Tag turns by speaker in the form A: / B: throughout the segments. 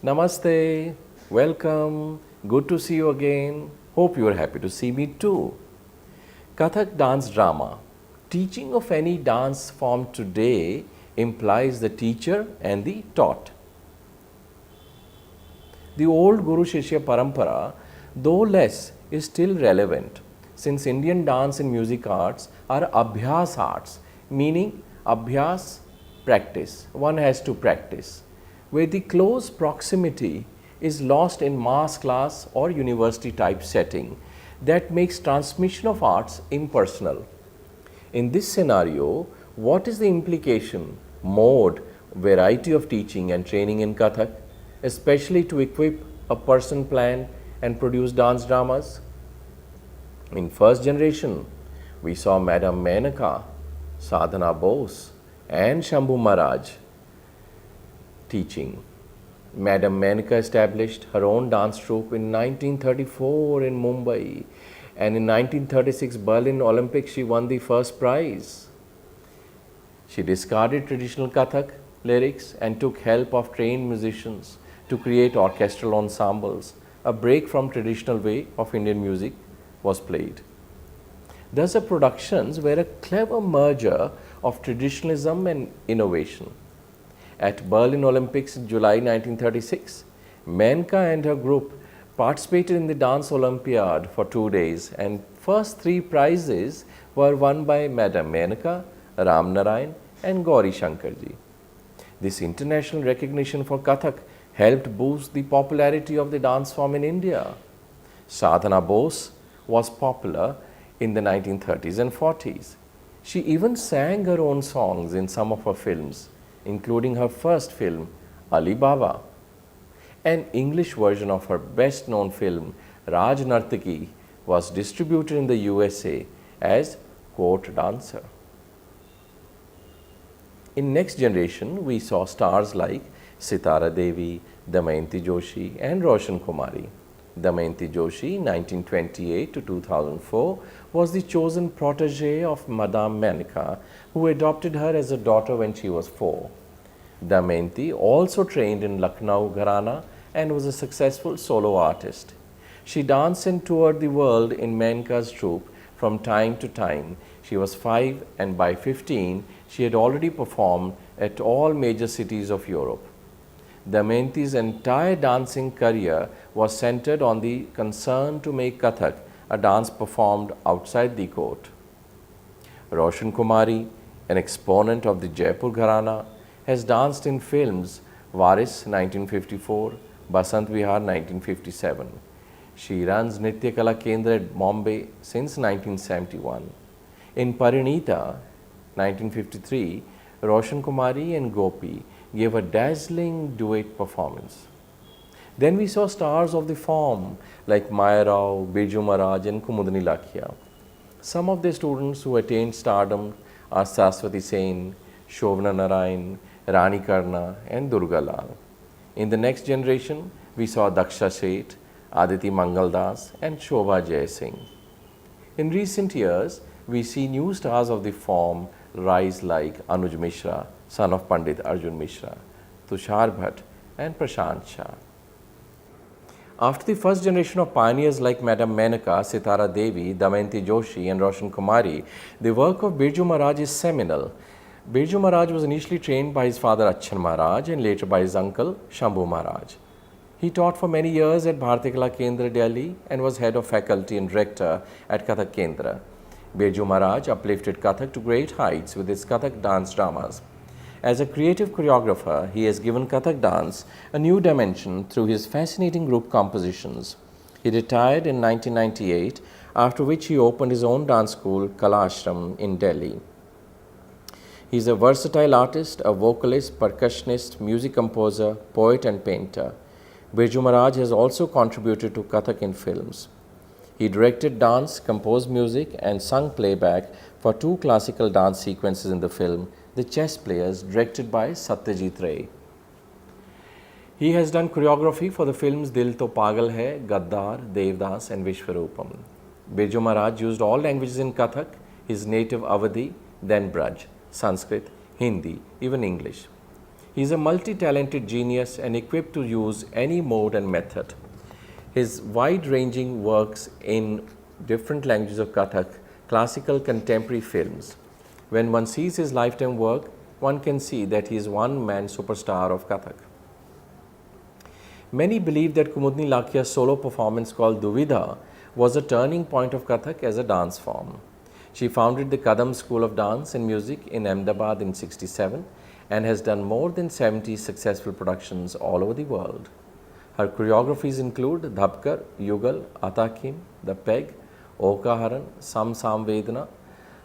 A: Namaste, welcome, good to see you again. Hope you are happy to see me too. Kathak dance drama. Teaching of any dance form today implies the teacher and the taught. The old Guru Shishya Parampara, though less, is still relevant since Indian dance and music arts are abhyas arts, meaning abhyas, practice. One has to practice, where the close proximity is lost in mass class or university type setting that makes transmission of arts impersonal. In this scenario, what is the implication, mode, variety of teaching and training in Kathak, especially to equip a person plan and produce dance dramas? In first generation, we saw Madam Menaka, Sadhana Bose, and Shambhu Maharaj teaching. Madam Menaka established her own dance troupe in 1934 in Mumbai, and in 1936 Berlin Olympics she won the first prize. She discarded traditional Kathak lyrics and took help of trained musicians to create orchestral ensembles. A break from traditional way of Indian music was played. Thus, her productions were a clever merger of traditionalism and innovation. At Berlin Olympics in July 1936, Menka and her group participated in the Dance Olympiad for 2 days, and first 3 prizes were won by Madam Menaka, Ram Narayan and Gauri Shankarji. This international recognition for Kathak helped boost the popularity of the dance form in India. Sadhana Bose was popular in the 1930s and 40s. She even sang her own songs in some of her films, including her first film, Ali Baba. An English version of her best known film, Raj Nartaki, was distributed in the USA as Court Dancer. In next generation, we saw stars like Sitara Devi, Damayanti Joshi and Roshan Kumari. Damayanti Joshi, 1928 to 2004, was the chosen protege of Madame Menaka, who adopted her as a daughter when she was 4. Damayanti also trained in Lucknow Gharana and was a successful solo artist. She danced and toured the world in Menka's troupe from time to time. She was 5 and by 15 she had already performed at all major cities of Europe. Damayanti's entire dancing career was centered on the concern to make Kathak a dance performed outside the court. Roshan Kumari, an exponent of the Jaipur Gharana, has danced in films Varis 1954, Basant Vihar 1957. She runs Nritya Kala Kendra at Bombay since 1971. In Parinita 1953, Roshan Kumari and Gopi gave a dazzling duet performance. Then we saw stars of the form like Maya Rao, Birju Maharaj and Kumudini Lakhia. Some of the students who attained stardom are Saraswati Sen, Shobhana Narayan, Rani Karna and Durga Lal. In the next generation, we saw Daksha Seth, Aditi Mangaldas and Shobha Jai Singh. In recent years, we see new stars of the form rise like Anuj Mishra, son of Pandit Arjun Mishra, Tushar Bhatt and Prashant Shah. After the first generation of pioneers like Madam Menaka, Sitara Devi, Damayanti Joshi and Roshan Kumari, the work of Birju Maharaj is seminal. Birju Maharaj was initially trained by his father Achan Maharaj and later by his uncle Shambhu Maharaj. He taught for many years at Bharatiya Kala Kendra, Delhi and was head of faculty and director at Kathak Kendra. Birju Maharaj uplifted Kathak to great heights with his Kathak dance dramas. As a creative choreographer, he has given Kathak dance a new dimension through his fascinating group compositions. He retired in 1998, after which he opened his own dance school, Kala Ashram, in Delhi. He is a versatile artist, a vocalist, percussionist, music composer, poet and painter. Birju Maharaj has also contributed to Kathak in films. He directed dance, composed music and sung playback for 2 classical dance sequences in the film, The Chess Players, directed by Satyajit Ray. He has done choreography for the films Dil To Pagal Hai, Gaddar, Devdas and Vishwarupam. Birju Maharaj used all languages in Kathak, his native Awadhi, then Braj, Sanskrit, Hindi, even English. He is a multi-talented genius and equipped to use any mode and method. His wide-ranging works in different languages of Kathak, classical, contemporary films. When one sees his lifetime work, one can see that he is one-man superstar of Kathak. Many believe that Kumudni Lakhia's solo performance called Duvidha was a turning point of Kathak as a dance form. She founded the Kadam School of Dance and Music in Ahmedabad in 1967 and has done more than 70 successful productions all over the world. Her choreographies include Dhabkar, Yugal, Atakim, The Peg, Okaharan, Sam Samvedana,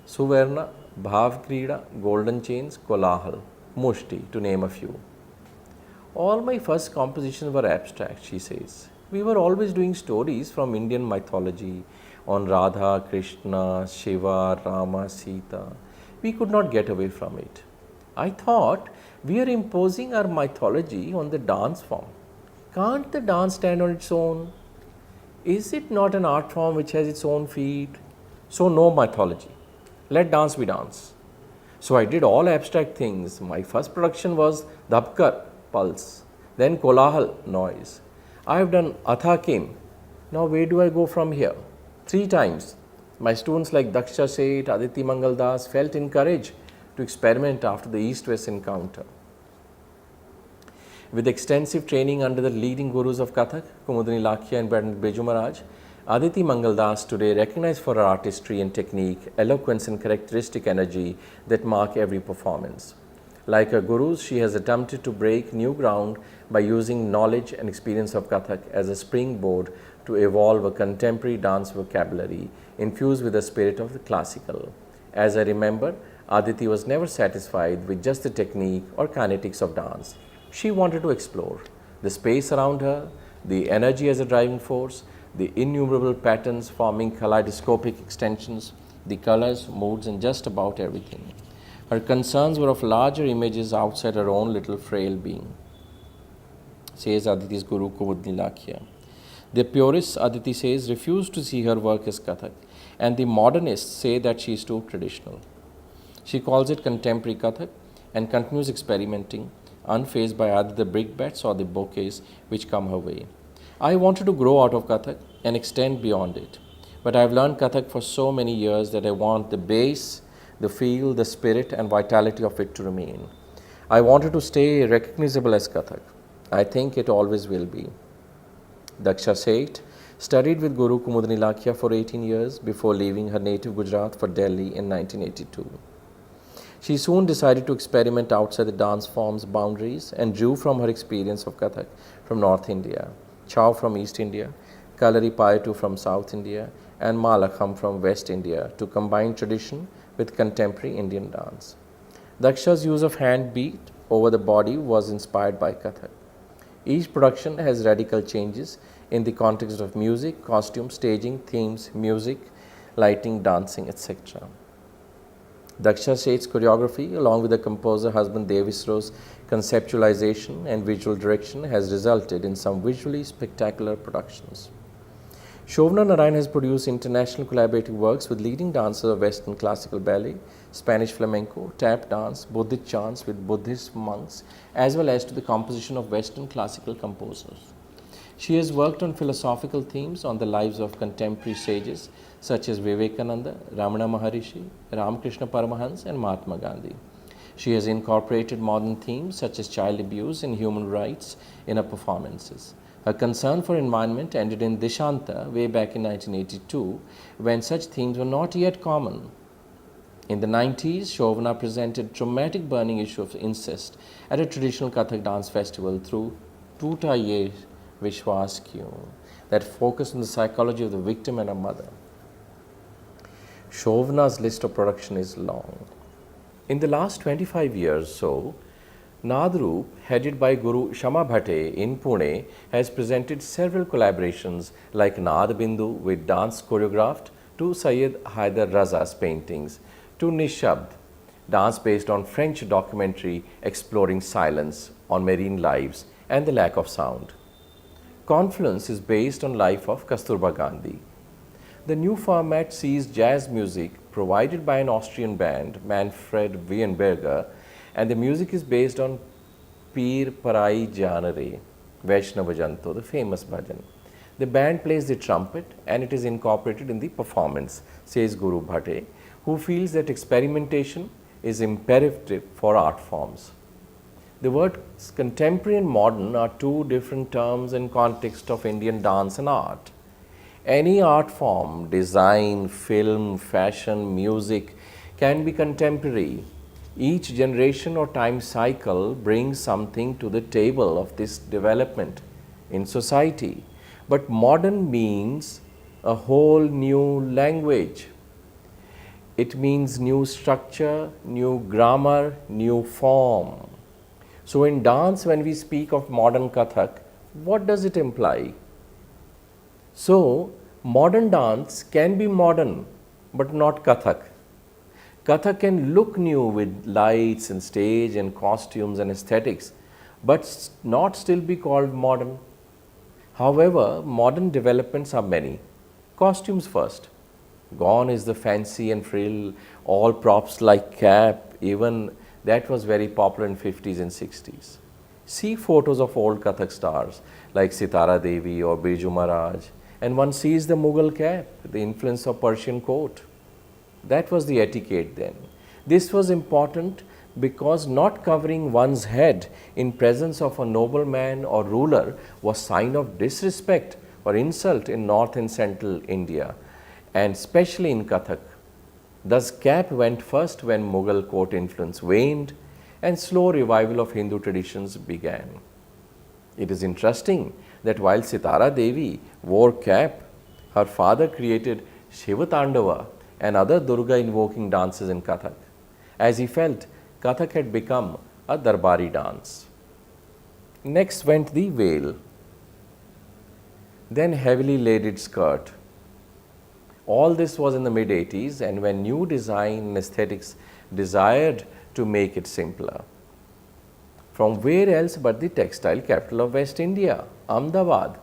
A: Suvarna, Bhav Krida, Golden Chains, Kolahal, Mushti, to name a few. All my first compositions were abstract, she says. We were always doing stories from Indian mythology on Radha, Krishna, Shiva, Rama, Sita. We could not get away from it. I thought we are imposing our mythology on the dance form. Can't the dance stand on its own? Is it not an art form which has its own feet? So no mythology. Let dance be dance. So I did all abstract things. My first production was Dhabkar, pulse. Then Kolahal, noise. I have done Athakim. Now where do I go from here? 3 times. My students like Daksha Seth, Aditi Mangal Das felt encouraged to experiment after the East-West encounter. With extensive training under the leading gurus of Kathak, Kumudni Lakhia and Biju Maharaj, Aditi Mangal Das today recognized for her artistry and technique, eloquence and characteristic energy that mark every performance. Like her gurus, she has attempted to break new ground by using knowledge and experience of Kathak as a springboard to evolve a contemporary dance vocabulary infused with the spirit of the classical. As I remember, Aditi was never satisfied with just the technique or kinetics of dance. She wanted to explore the space around her, the energy as a driving force, the innumerable patterns forming kaleidoscopic extensions, the colors, moods, and just about everything. Her concerns were of larger images outside her own little frail being, says Aditi's guru Kumudni Lakhia. The purists, Aditi says, refuse to see her work as Kathak, and the modernists say that she is too traditional. She calls it contemporary Kathak and continues experimenting, unfazed by either the brickbats or the bouquets which come her way. I wanted to grow out of Kathak and extend beyond it, but I have learned Kathak for so many years that I want the base, the feel, the spirit and vitality of it to remain. I wanted to stay recognizable as Kathak. I think it always will be. Daksha Seth studied with Guru Kumudni Lakhia for 18 years before leaving her native Gujarat for Delhi in 1982. She soon decided to experiment outside the dance form's boundaries and drew from her experience of Kathak from North India, Chow from East India, Kalari Payatu from South India, and Malakham from West India to combine tradition with contemporary Indian dance. Daksha's use of hand beat over the body was inspired by Kathak. Each production has radical changes in the context of music, costume, staging, themes, music, lighting, dancing, etc. Daksha Seth's choreography, along with the composer husband Devisro's conceptualization and visual direction, has resulted in some visually spectacular productions. Shobhana Narayan has produced international collaborative works with leading dancers of Western classical ballet, Spanish flamenco, tap dance, Buddhist chants with Buddhist monks, as well as to the composition of Western classical composers. She has worked on philosophical themes on the lives of contemporary sages such as Vivekananda, Ramana Maharishi, Ramakrishna Paramahans, and Mahatma Gandhi. She has incorporated modern themes such as child abuse and human rights in her performances. Her concern for environment ended in Dishanta way back in 1982 when such themes were not yet common. In the 90s, Shobhana presented dramatic burning issue of incest at a traditional Kathak dance festival through Toota Ye Vishwas Kyun that focused on the psychology of the victim and her mother. Shobhana's list of production is long. In the last 25 years or so, Nadroop, headed by Guru Shama Bhate in Pune, has presented several collaborations like Naad Bindu with dance choreographed to Syed Haider Raza's paintings, to Nishabd, dance based on French documentary exploring silence on marine lives and the lack of sound. Confluence is based on life of Kasturba Gandhi. The new format sees jazz music provided by an Austrian band, Manfred Weinberger, and the music is based on Peer Parai Janare, Vaishnava Janto, the famous bhajan. The band plays the trumpet and it is incorporated in the performance, says Guru Bhatte, who feels that experimentation is imperative for art forms. The words contemporary and modern are two different terms in context of Indian dance and art. Any art form, design, film, fashion, music, can be contemporary. Each generation or time cycle brings something to the table of this development in society. But modern means a whole new language. It means new structure, new grammar, new form. So in dance, when we speak of modern Kathak, what does it imply? So, modern dance can be modern, but not Kathak. Kathak can look new with lights and stage and costumes and aesthetics, but not still be called modern. However, modern developments are many. Costumes first. Gone is the fancy and frill, all props like cap, even that was very popular in 50s and 60s. See photos of old Kathak stars like Sitara Devi or Birju Maharaj, and one sees the Mughal cap, the influence of Persian coat. That was the etiquette then. This was important because not covering one's head in presence of a nobleman or ruler was sign of disrespect or insult in North and Central India, and especially in Kathak. Thus, cap went first when Mughal court influence waned and slow revival of Hindu traditions began. It is interesting that while Sitara Devi wore cap, her father created Shiva Tandava and other Durga invoking dances in Kathak, as he felt Kathak had become a Darbari dance. Next went the veil, then heavily laded skirt. All this was in the mid-80s, and when new design and aesthetics desired to make it simpler. From where else but the textile capital of West India, Ahmedabad,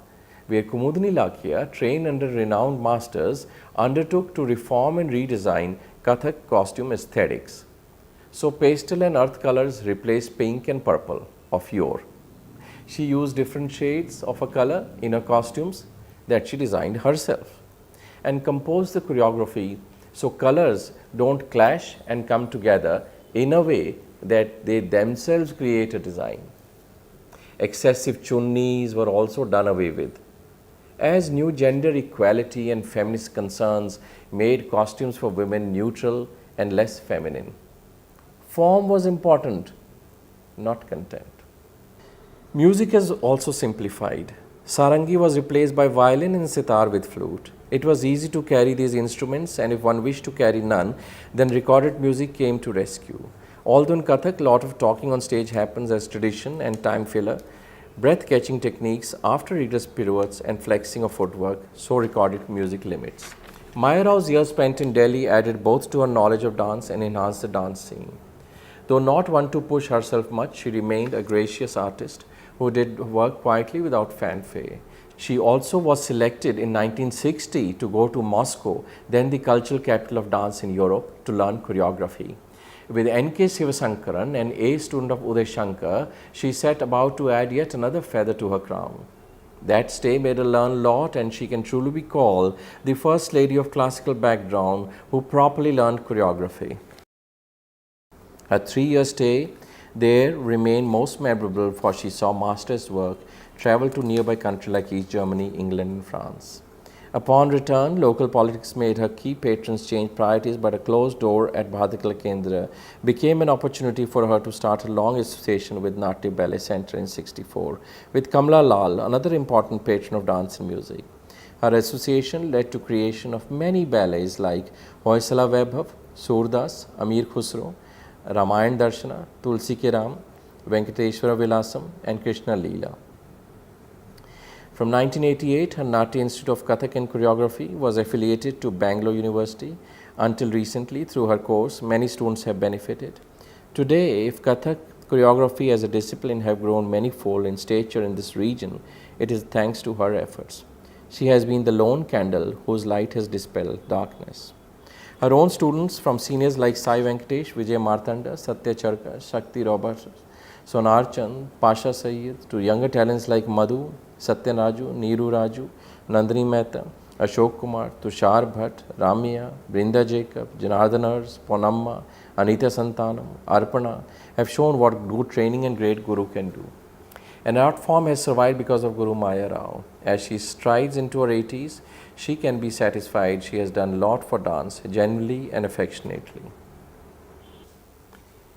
A: where Kumudini Lakhia, trained under renowned masters, undertook to reform and redesign Kathak costume aesthetics. So pastel and earth colors replaced pink and purple of yore. She used different shades of a color in her costumes that she designed herself, and composed the choreography so colors don't clash and come together in a way that they themselves create a design. Excessive chunnis were also done away with, as new gender equality and feminist concerns made costumes for women neutral and less feminine. Form was important, not content. Music is also simplified. Sarangi was replaced by violin and sitar with flute. It was easy to carry these instruments, and if one wished to carry none, then recorded music came to rescue. Although in Kathak, a lot of talking on stage happens as tradition and time filler, breath-catching techniques after rigorous pirouettes and flexing of footwork, so recorded music limits. Maya Rao's years spent in Delhi added both to her knowledge of dance and enhanced the dance scene. Though not one to push herself much, she remained a gracious artist who did work quietly without fanfare. She also was selected in 1960 to go to Moscow, then the cultural capital of dance in Europe, to learn choreography. With N.K. Sivasankaran, an A student of Uday Shankar, she set about to add yet another feather to her crown. That stay made her learn a lot, and she can truly be called the first lady of classical background who properly learned choreography. Her 3-year stay there remained most memorable, for she saw masters' work travel to nearby countries like East Germany, England and France. Upon return, local politics made her key patrons change priorities, but a closed door at Bhadikala Kendra became an opportunity for her to start a long association with Natya Ballet Center in 1964, with Kamla Lal, another important patron of dance and music. Her association led to creation of many ballets like Hoysala Vaibhav, Surdas, Amir Khusro, Ramayan Darshana, Tulsi Ke Ram, Venkateshwara Vilasam and Krishna Leela. From 1988, her Natya Institute of Kathak and Choreography was affiliated to Bangalore University. Until recently, through her course, many students have benefited. Today, if Kathak choreography as a discipline have grown manifold in stature in this region, it is thanks to her efforts. She has been the lone candle whose light has dispelled darkness. Her own students, from seniors like Sai Venkatesh, Vijay Martanda, Satya Charka, Shakti Roberts, Sonar Chand, Pasha Sayyid, to younger talents like Madhu, Satyan Raju, Neeru Raju, Nandini Mehta, Ashok Kumar, Tushar Bhatt, Ramya, Brinda Jacob, Janardhan Ars, Ponamma, Anita Santanam, Arpana have shown what good training and great Guru can do. An art form has survived because of Guru Maya Rao. As she strides into her 80s, she can be satisfied she has done a lot for dance, genuinely and affectionately.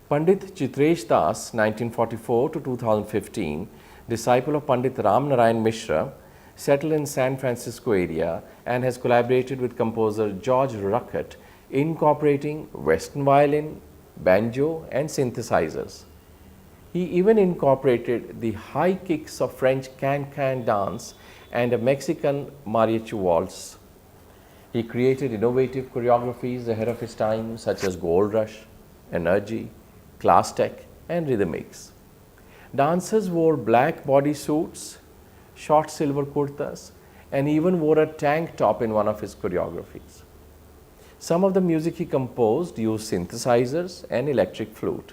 A: Pandit Chitresh Das, 1944 to 2015, disciple of Pandit Ram Narayan Mishra, settled in San Francisco area and has collaborated with composer George Ruckert, incorporating Western violin, banjo and synthesizers. He even incorporated the high kicks of French can-can dance and a Mexican mariachi waltz. He created innovative choreographies ahead of his time such as Gold Rush, Energy, Class Tech and Rhythmics. Dancers wore black bodysuits, short silver kurtas and even wore a tank top in one of his choreographies. Some of the music he composed used synthesizers and electric flute.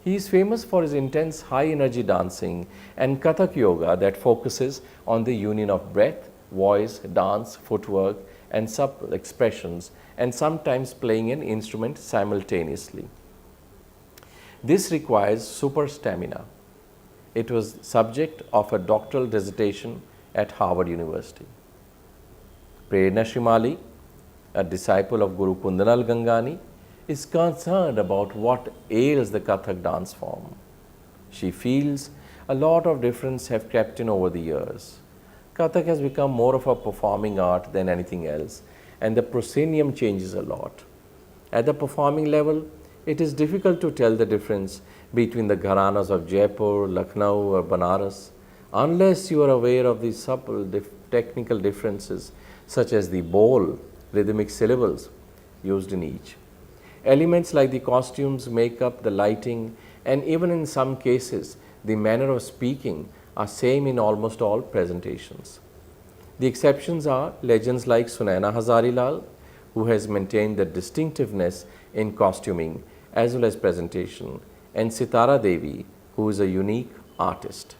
A: He is famous for his intense high-energy dancing and Kathak yoga that focuses on the union of breath, voice, dance, footwork, and subtle expressions, and sometimes playing an instrument simultaneously. This requires super stamina. It was subject of a doctoral dissertation at Harvard University. Prerna Shrimali, a disciple of Guru Kundanal Gangani, is concerned about what ails the Kathak dance form. She feels a lot of difference have crept in over the years. Kathak has become more of a performing art than anything else, and the proscenium changes a lot. At the performing level, it is difficult to tell the difference between the gharanas of Jaipur, Lucknow or Banaras, unless you are aware of the subtle technical differences such as the bol, rhythmic syllables used in each. Elements like the costumes, makeup, the lighting, and even in some cases, the manner of speaking are same in almost all presentations. The exceptions are legends like Sunaina Hazarilal, who has maintained the distinctiveness in costuming as well as presentation, and Sitara Devi, who is a unique artist.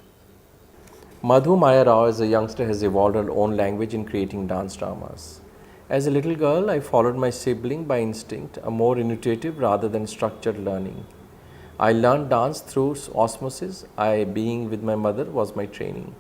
A: Madhu Maya Rao as a youngster has evolved her own language in creating dance dramas. As a little girl, I followed my sibling by instinct, a more intuitive rather than structured learning. I learned dance through osmosis. Being with my mother was my training.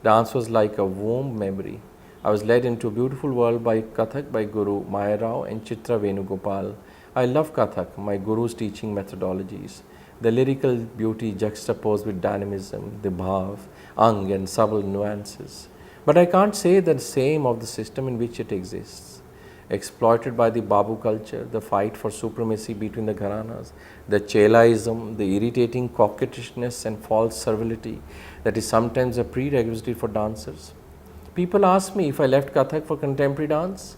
A: Dance was like a womb memory. I was led into a beautiful world by Kathak by Guru Maya Rao and Chitra Venugopal. I love Kathak, my guru's teaching methodologies. The lyrical beauty juxtaposed with dynamism, the bhav, ang and subtle nuances. But I can't say the same of the system in which it exists. Exploited by the Babu culture, the fight for supremacy between the gharanas, the chelaism, the irritating coquettishness and false servility that is sometimes a prerequisite for dancers. People ask me if I left Kathak for contemporary dance.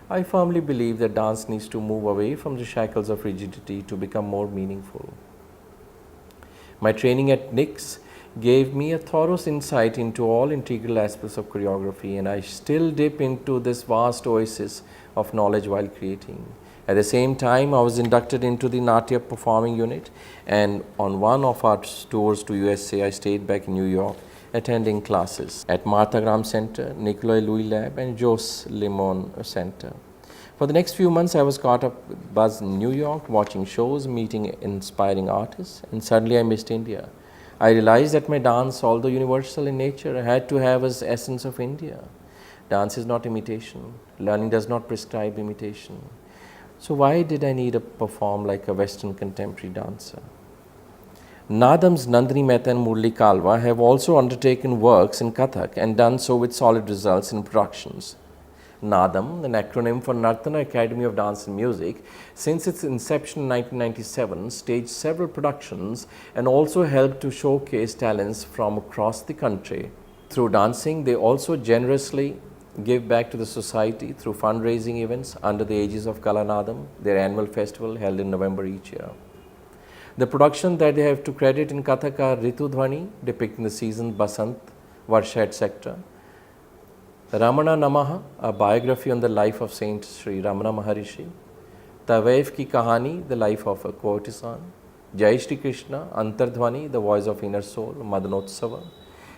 A: I firmly believe that dance needs to move away from the shackles of rigidity to become more meaningful. My training at NICS gave me a thorough insight into all integral aspects of choreography, and I still dip into this vast oasis of knowledge while creating. At the same time, I was inducted into the Natya performing unit, and on one of our tours to USA, I stayed back in New York attending classes at Martha Graham Center, Nikolai Louis Lab and Jos Limon Center. For the next few months, I was caught up with buzz in New York, watching shows, meeting inspiring artists, and suddenly I missed India. I realized that my dance, although universal in nature, had to have its essence of India. Dance is not imitation. Learning does not prescribe imitation. So why did I need to perform like a Western contemporary dancer? Nadam's Nandini Mehta and Murli Kalwa have also undertaken works in Kathak and done so with solid results in productions. Nadam, an acronym for Nartana Academy of Dance and Music, since its inception in 1997, staged several productions and also helped to showcase talents from across the country. Through dancing, they also generously give back to the society through fundraising events under the aegis of Kalanadam, their annual festival held in November each year. The production that they have to credit in Kathak are Ritu Dhwani, depicting the season Basant, Varsha, etc. Ramana Namaha, a biography on the life of Saint Sri Ramana Maharishi. Tavaif Ki Kahani, the life of a courtesan. Jai Shri Krishna, Antardhvani, the voice of inner soul, Madanotsava,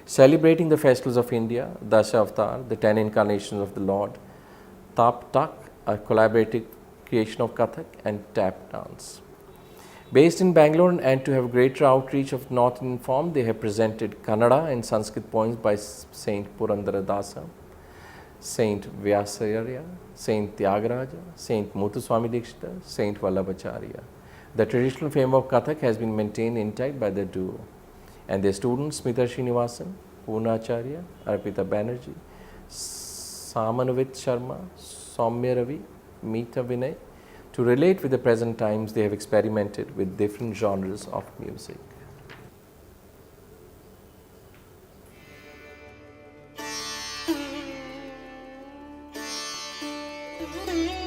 A: celebrating the festivals of India, Dasha Avatar, the 10 incarnations of the Lord, Tap Tak, a collaborative creation of Kathak, and tap dance. Based in Bangalore and to have greater outreach of North Indian form, they have presented Kannada and Sanskrit poems by Saint Purandara Dasa, Saint Vyasarya, Saint Tyagaraja, Saint Muthuswami Dikshita, Saint Vallabhacharya. The traditional fame of Kathak has been maintained intact by the duo and their students Smita Srinivasan, Poonacharya, Arpita Banerjee, Samanavit Sharma, Soumya Ravi, Meeta Vinay. To relate with the present times, they have experimented with different genres of music.
B: Thank you.